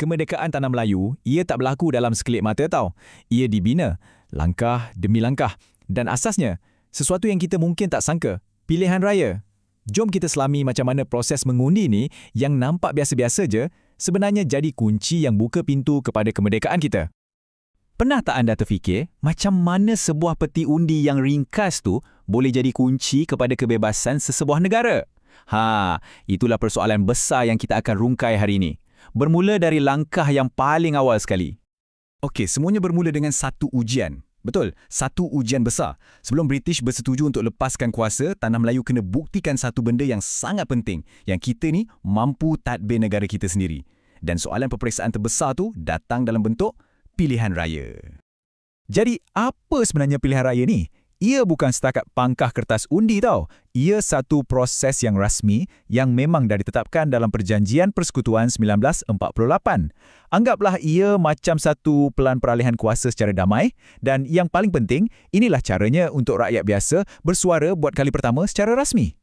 Kemerdekaan tanah Melayu, ia tak berlaku dalam sekelip mata tau. Ia dibina, langkah demi langkah. Dan asasnya, sesuatu yang kita mungkin tak sangka, pilihan raya. Jom kita selami macam mana proses mengundi ni yang nampak biasa-biasa je, sebenarnya jadi kunci yang buka pintu kepada kemerdekaan kita. Pernah tak anda terfikir macam mana sebuah peti undi yang ringkas tu boleh jadi kunci kepada kebebasan sesebuah negara? Itulah persoalan besar yang kita akan rungkai hari ini. Bermula dari langkah yang paling awal sekali. Okey, semuanya bermula dengan satu ujian. Betul, satu ujian besar. Sebelum British bersetuju untuk lepaskan kuasa, Tanah Melayu kena buktikan satu benda yang sangat penting, yang kita ni mampu tadbir negara kita sendiri. Dan soalan peperiksaan terbesar tu datang dalam bentuk pilihan raya. Jadi, apa sebenarnya pilihan raya ni? Ia bukan setakat pangkah kertas undi tau. Ia satu proses yang rasmi yang memang dah ditetapkan dalam Perjanjian Persekutuan 1948. Anggaplah ia macam satu pelan peralihan kuasa secara damai dan yang paling penting, inilah caranya untuk rakyat biasa bersuara buat kali pertama secara rasmi.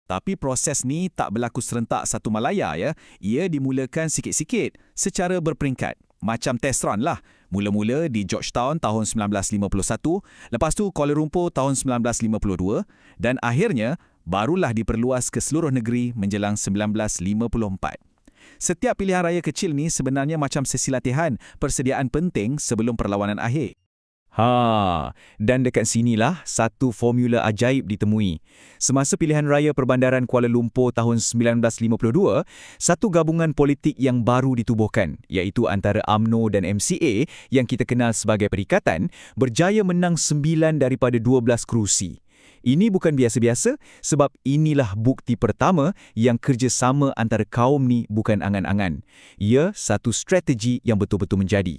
Tapi proses ni tak berlaku serentak satu Malaya ya. Ia dimulakan sikit-sikit secara berperingkat. Macam test run lah. Mula-mula di Georgetown tahun 1951, lepas tu Kuala Lumpur tahun 1952 dan akhirnya barulah diperluas ke seluruh negeri menjelang 1954. Setiap pilihan raya kecil ni sebenarnya macam sesi latihan persediaan penting sebelum perlawanan akhir. Dan dekat sinilah satu formula ajaib ditemui. Semasa pilihan raya Perbandaran Kuala Lumpur tahun 1952, satu gabungan politik yang baru ditubuhkan, iaitu antara UMNO dan MCA yang kita kenal sebagai Perikatan, berjaya menang 9 daripada 12 kerusi. Ini bukan biasa-biasa sebab inilah bukti pertama yang kerjasama antara kaum ni bukan angan-angan. Ia satu strategi yang betul-betul menjadi.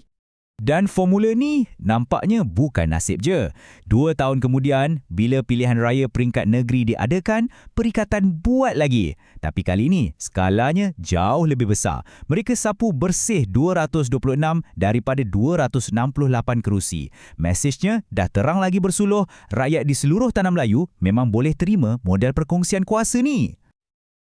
Dan formula ni nampaknya bukan nasib je. 2 tahun kemudian, bila pilihan raya peringkat negeri diadakan, Perikatan buat lagi. Tapi kali ini, skalanya jauh lebih besar. Mereka sapu bersih 226 daripada 268 kerusi. Mesejnya dah terang lagi bersuluh, rakyat di seluruh Tanah Melayu memang boleh terima model perkongsian kuasa ni.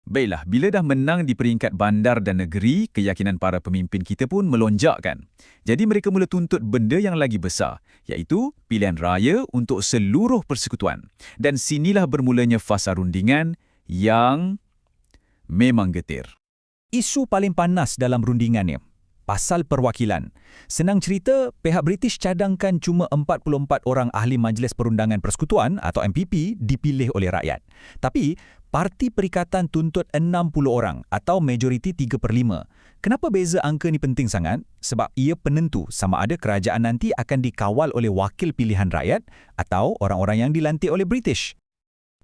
Baiklah, bila dah menang di peringkat bandar dan negeri, keyakinan para pemimpin kita pun melonjak kan. Jadi mereka mula tuntut benda yang lagi besar, iaitu pilihan raya untuk seluruh persekutuan. Dan sinilah bermulanya fasa rundingan yang memang getir. Isu paling panas dalam rundingan ni, pasal perwakilan. Senang cerita, pihak British cadangkan cuma 44 orang ahli Majlis Perundangan Persekutuan atau MPP dipilih oleh rakyat. Tapi, Parti Perikatan tuntut 60 orang atau majoriti 3/5. Kenapa beza angka ni penting sangat? Sebab ia penentu sama ada kerajaan nanti akan dikawal oleh wakil pilihan rakyat atau orang-orang yang dilantik oleh British.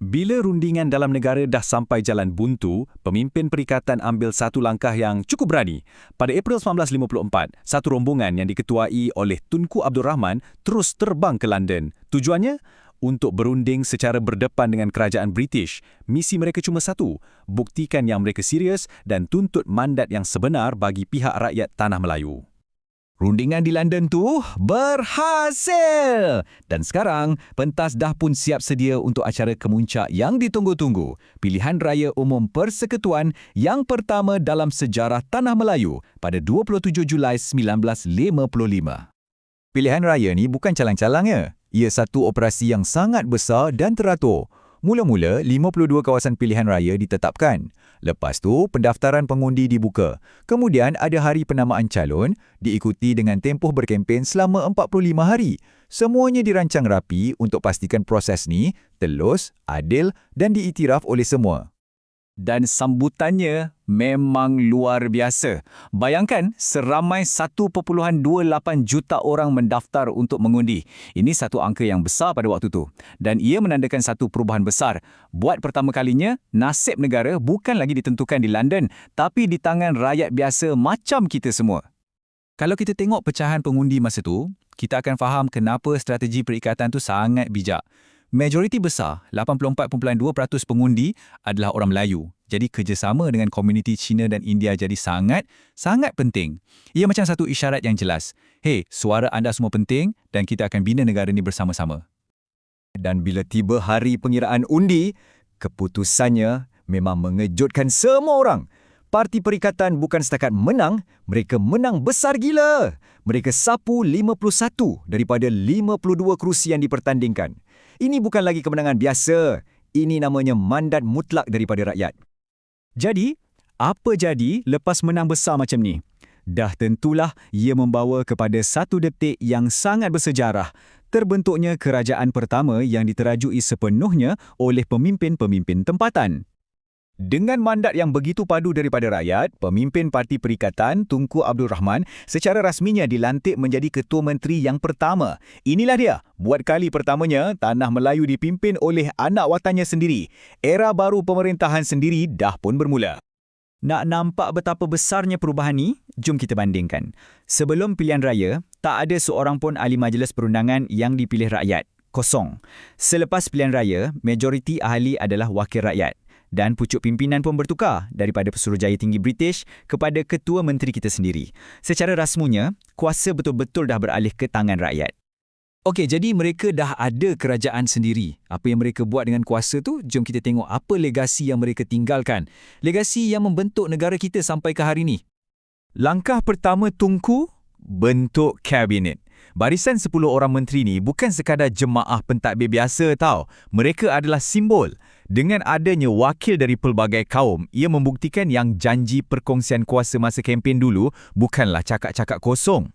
Bila rundingan dalam negara dah sampai jalan buntu, pemimpin Perikatan ambil satu langkah yang cukup berani. Pada April 1954, satu rombongan yang diketuai oleh Tunku Abdul Rahman terus terbang ke London. Tujuannya? Untuk berunding secara berdepan dengan kerajaan British. Misi mereka cuma satu, buktikan yang mereka serius dan tuntut mandat yang sebenar bagi pihak rakyat Tanah Melayu. Rundingan di London tu berhasil! Dan sekarang, pentas dah pun siap sedia untuk acara kemuncak yang ditunggu-tunggu. Pilihan Raya Umum Persekutuan yang pertama dalam sejarah Tanah Melayu pada 27 Julai 1955. Pilihan raya ni bukan calang-calangnya. Ia satu operasi yang sangat besar dan teratur. Mula-mula, 52 kawasan pilihan raya ditetapkan. Lepas tu, pendaftaran pengundi dibuka. Kemudian, ada hari penamaan calon, diikuti dengan tempoh berkempen selama 45 hari. Semuanya dirancang rapi untuk pastikan proses ni telus, adil dan diiktiraf oleh semua. Dan sambutannya memang luar biasa. Bayangkan seramai 1.28 juta orang mendaftar untuk mengundi. Ini satu angka yang besar pada waktu tu. Dan ia menandakan satu perubahan besar. Buat pertama kalinya, nasib negara bukan lagi ditentukan di London, tapi di tangan rakyat biasa macam kita semua. Kalau kita tengok pecahan pengundi masa tu, kita akan faham kenapa strategi Perikatan tu sangat bijak. Majoriti besar, 84.2% pengundi adalah orang Melayu. Jadi kerjasama dengan komuniti Cina dan India jadi sangat penting. Ia macam satu isyarat yang jelas. Hey, suara anda semua penting dan kita akan bina negara ini bersama-sama. Dan bila tiba hari pengiraan undi, keputusannya memang mengejutkan semua orang. Parti Perikatan bukan setakat menang, mereka menang besar gila. Mereka sapu 51 daripada 52 kerusi yang dipertandingkan. Ini bukan lagi kemenangan biasa. Ini namanya mandat mutlak daripada rakyat. Jadi, apa jadi lepas menang besar macam ni? Dah tentulah ia membawa kepada satu detik yang sangat bersejarah, terbentuknya kerajaan pertama yang diterajui sepenuhnya oleh pemimpin-pemimpin tempatan. Dengan mandat yang begitu padu daripada rakyat, pemimpin Parti Perikatan Tunku Abdul Rahman secara rasminya dilantik menjadi Ketua Menteri yang pertama. Inilah dia, buat kali pertamanya Tanah Melayu dipimpin oleh anak watannya sendiri. Era baru pemerintahan sendiri dah pun bermula. Nak nampak betapa besarnya perubahan ni, jom kita bandingkan. Sebelum pilihan raya, tak ada seorang pun ahli majlis perundangan yang dipilih rakyat. Kosong. Selepas pilihan raya, majoriti ahli adalah wakil rakyat. Dan pucuk pimpinan pun bertukar daripada Pesuruhjaya Tinggi British kepada Ketua Menteri kita sendiri. Secara rasmunya, kuasa betul-betul dah beralih ke tangan rakyat. Okey, jadi mereka dah ada kerajaan sendiri. Apa yang mereka buat dengan kuasa tu, jom kita tengok apa legasi yang mereka tinggalkan. Legasi yang membentuk negara kita sampai ke hari ni. Langkah pertama Tunku, bentuk kabinet. Barisan 10 orang menteri ni bukan sekadar jemaah pentadbir biasa tau. Mereka adalah simbol. Dengan adanya wakil dari pelbagai kaum, ia membuktikan yang janji perkongsian kuasa masa kempen dulu bukanlah cakap-cakap kosong.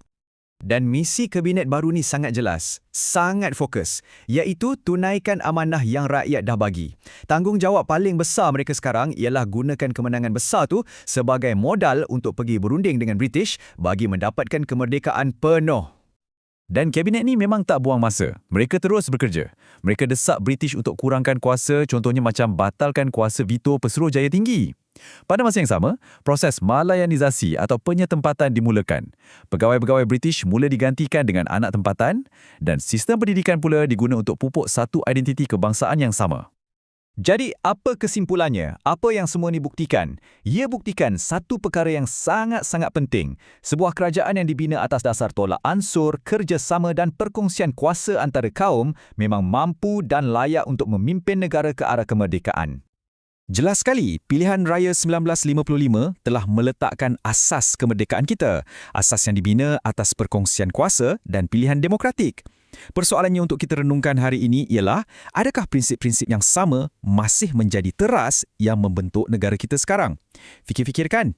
Dan misi kabinet baru ni sangat jelas, sangat fokus, iaitu tunaikan amanah yang rakyat dah bagi. Tanggungjawab paling besar mereka sekarang ialah gunakan kemenangan besar tu sebagai modal untuk pergi berunding dengan British bagi mendapatkan kemerdekaan penuh. Dan kabinet ni memang tak buang masa. Mereka terus bekerja. Mereka desak British untuk kurangkan kuasa, contohnya macam batalkan kuasa veto Pesuruhjaya Tinggi. Pada masa yang sama, proses malayanisasi atau penyetempatan dimulakan. Pegawai-pegawai British mula digantikan dengan anak tempatan dan sistem pendidikan pula diguna untuk pupuk satu identiti kebangsaan yang sama. Jadi, apa kesimpulannya? Apa yang semua ni buktikan? Ia buktikan satu perkara yang sangat-sangat penting. Sebuah kerajaan yang dibina atas dasar tolak ansur, kerjasama dan perkongsian kuasa antara kaum memang mampu dan layak untuk memimpin negara ke arah kemerdekaan. Jelas sekali, pilihan raya 1955 telah meletakkan asas kemerdekaan kita. Asas yang dibina atas perkongsian kuasa dan pilihan demokratik. Persoalannya untuk kita renungkan hari ini ialah, adakah prinsip-prinsip yang sama masih menjadi teras yang membentuk negara kita sekarang? Fikir-fikirkan.